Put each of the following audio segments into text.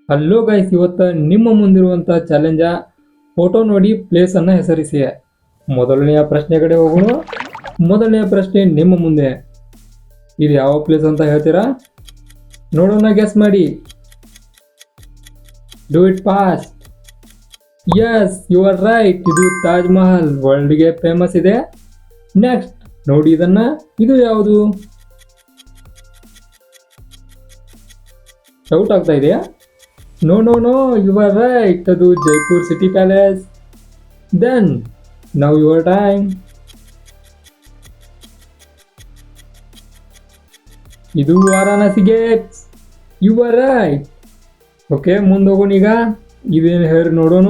Hello guys, ಇವತ್ತು ನಿಮ್ಮ ಮುಂದಿರುವಂಥ ಚಾಲೆಂಜ photo ನೋಡಿ ಪ್ಲೇಸ್ ಅನ್ನ ಹೆಸರಿಸಿ. ಮೊದಲನೆಯ ಪ್ರಶ್ನೆ ಕಡೆ ಹೋಗೋಣ. ಮೊದಲನೆಯ ಪ್ರಶ್ನೆ ನಿಮ್ಮ ಮುಂದೆ. ಇದು ಯಾವ ಪ್ಲೇಸ್ ಅಂತ ಹೇಳ್ತೀರಾ? ನೋಡೋಣ, ಗೆಸ್ ಮಾಡಿ. Do it fast. Yes, you are right. ಇದು ತಾಜ್ ಮಹಲ್, ವರ್ಲ್ಡ್ಗೆ ಫೇಮಸ್ ಇದೆ. ನೆಕ್ಸ್ಟ್ ನೋಡಿ ಇದನ್ನ. ಇದು ಯಾವುದು? ಡೌಟ್ ಆಗ್ತಾ ಇದೆಯಾ? No, you are right. ಅದು Jaipur city palace. Then, now your time. ಇದು Varanasi Gates. You are right. Okay, ಮುಂದೆ ಹೋಗೋಣ ಈಗ. ಇದೇನು ಹೇಳಿ ನೋಡೋಣ.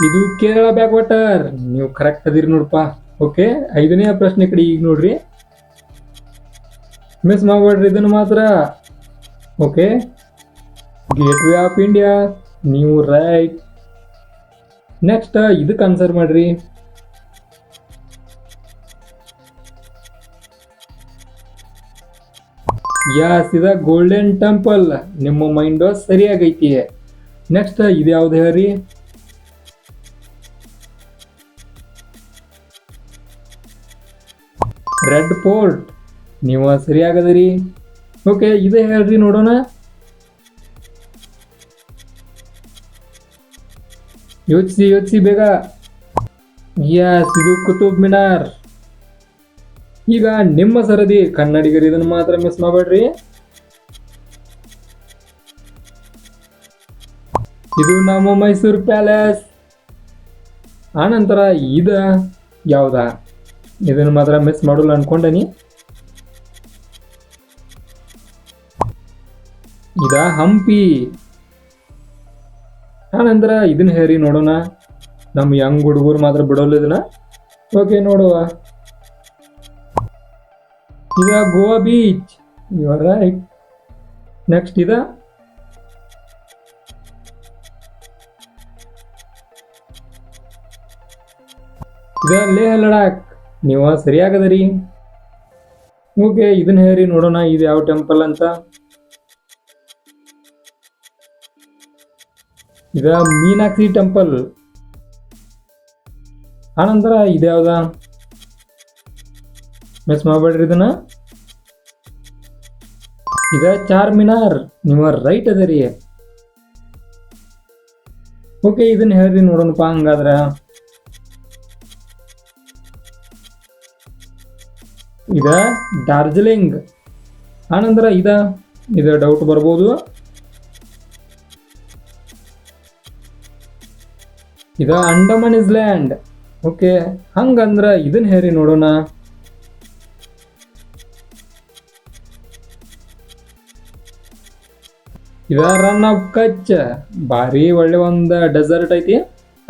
ಇದು ಕೇರಳ ಬ್ಯಾಕ್ ವಾಟರ್. ನೀವು ಕರೆಕ್ಟ್ ಅದಿರಿ ನೋಡಪ್ಪ. ಓಕೆ, ಐದನೇ ಪ್ರಶ್ನೆ ಕಡೆ ಈಗ ನೋಡ್ರಿ. ಮಿಸ್ ಮಾಡಬೇಡ್ರಿ ಇದನ್ನು ಮಾತ್ರ. Okay, gate way of India. ನೀವು ರೈಟ್. ನೆಕ್ಸ್ಟ್ ಇದಕ್ಕೆ ಆನ್ಸರ್ ಮಾಡ್ರಿ. ಯಸ್, ಇದ ಗೋಲ್ಡನ್ ಟೆಂಪಲ್. ನಿಮ್ಮ ಮೈಂಡ್ ಸರಿಯಾಗೈತಿ. ನೆಕ್ಸ್ಟ್ ಇದು ಯಾವ್ದು ಹೇಳ್ರಿ? Red fort. ನೀವು ಸರಿಯಾಗದರಿ. ಓಕೆ, ಇದೇ ಹೇಳ್ರಿ ನೋಡೋಣ. ಯೋಚಿಸಿ ಬೇಗ. ಯಸ್, ಇದು ಕುತುಬ್ ಮಿನಾರ್. ಈಗ ನಿಮ್ಮ ಸರದಿ. ಕನ್ನಡಿಗರು ಇದನ್ನು ಮಾತ್ರ ಮಿಸ್ ಮಾಡಬೇಡ್ರಿ. ಇದು ನಮ್ಮ ಮೈಸೂರು ಪ್ಯಾಲೇಸ್. ಆನಂತರ ಇದ ಯಾವ್ದಾ? ಇದನ್ನು ಮಾತ್ರ ಮಿಸ್ ಮಾಡಲ್ಲ ಅನ್ಕೊಂಡನಿ. ಇದ ಹಂಪಿ. ಆನಂತರ ಇದನ್ನ ಹೇರಿ ನೋಡೋಣ. ನಮ್ಮ ಯಂಗ್ ಹುಡುಗರು ಮಾತ್ರ ಬಿಡೋಲ್ಲ ಇದನ್ನ. ಓಕೆ, ನೋಡುವ. ಇದ Goa beach. You are right. Next ಇದ ಲೇಹ್ ಲಡಾಖ್. ನೀವು ಸರಿಯಾಗದರಿ. ಓಕೆ, ಇದನ್ನ ಹೇರಿ ನೋಡೋಣ. ಇದು ಯಾವ ಟೆಂಪಲ್ ಅಂತ? ಇದ ಮೀನಾಕ್ಷಿ ಟೆಂಪಲ್. ಆನಂತರ ಇದ್ಯಾವ್ದ? ಮಿಸ್ ಮಾಡಬೇಡ್ರಿ ಇದನ್ನ. ಇದ ಚಾರ್ ಮಿನಾರ್. ನೀವು ರೈಟ್ ಅದರಿ. ಓಕೆ, ಇದನ್ನ ಹೇಳ್ರಿ ನೋಡೋಣಪ್ಪ ಹಂಗಾದ್ರ. ಇದ ಡಾರ್ಜಿಲಿಂಗ್. ಆನಂತರ ಇದ ಡೌಟ್ ಬರ್ಬೋದು. ಇದ ಅಂಡಮಾನ್ ಐಲ್ಯಾಂಡ್. ಓಕೆ, ಹಂಗಂದ್ರ ಇದನ್ನ ಹೇರಿ ನೋಡೋಣ. ಇದ ರನ್ ಆಫ್ ಕಚ್. ಭಾರಿ ಒಳ್ಳೆ ಒಂದು ಡೆಸರ್ಟ್ ಐತಿ.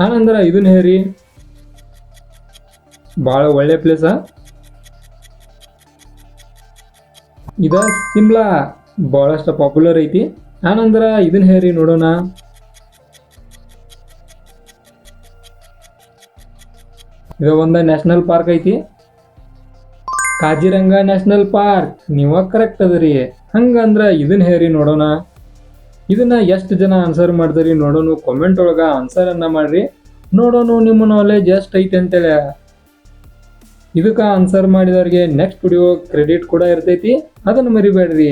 ಆನಂತರ ಇದನ್ನ ಹೇರಿ. ಬಹಳ ಒಳ್ಳೆ ಪ್ಲೇಸ. ಇದ ಸಿಮ್ಲಾ. ಬಹಳಷ್ಟು ಪಾಪ್ಯುಲರ್ ಐತಿ. ಆನಂತರ ಇದನ್ನ ಹೇರಿ ನೋಡೋಣ. ಇದು ಒಂದು ನ್ಯಾಷನಲ್ ಪಾರ್ಕ್ ಐತಿ, ಕಾಜಿರಂಗ ನ್ಯಾಷನಲ್ ಪಾರ್ಕ್. ನೀವು ಕರೆಕ್ಟ್ ಅದರಿ. ಹಂಗಂದ್ರ ಇದನ್ನ ಹೇರಿ ನೋಡೋಣ. ಇದನ್ನ ಎಷ್ಟು ಜನ ಆನ್ಸರ್ ಮಾಡ್ದರಿ ನೋಡೋಣ. ಕಾಮೆಂಟ್ ಒಳಗ ಆನ್ಸರ್ ಅನ್ನ ಮಾಡ್ರಿ. ನೋಡೋಣ ನಿಮ್ಮ ನಾಲೆಜ್ ಎಷ್ಟು ಐತಿ ಅಂತೇಳಿ. ಇದಕ್ಕೆ ಆನ್ಸರ್ ಮಾಡಿದವ್ರಿಗೆ ನೆಕ್ಸ್ಟ್ ವಿಡಿಯೋ ಕ್ರೆಡಿಟ್ ಕೂಡ ಇರ್ತೈತಿ. ಅದನ್ನು ಮರಿಬೇಡ್ರಿ.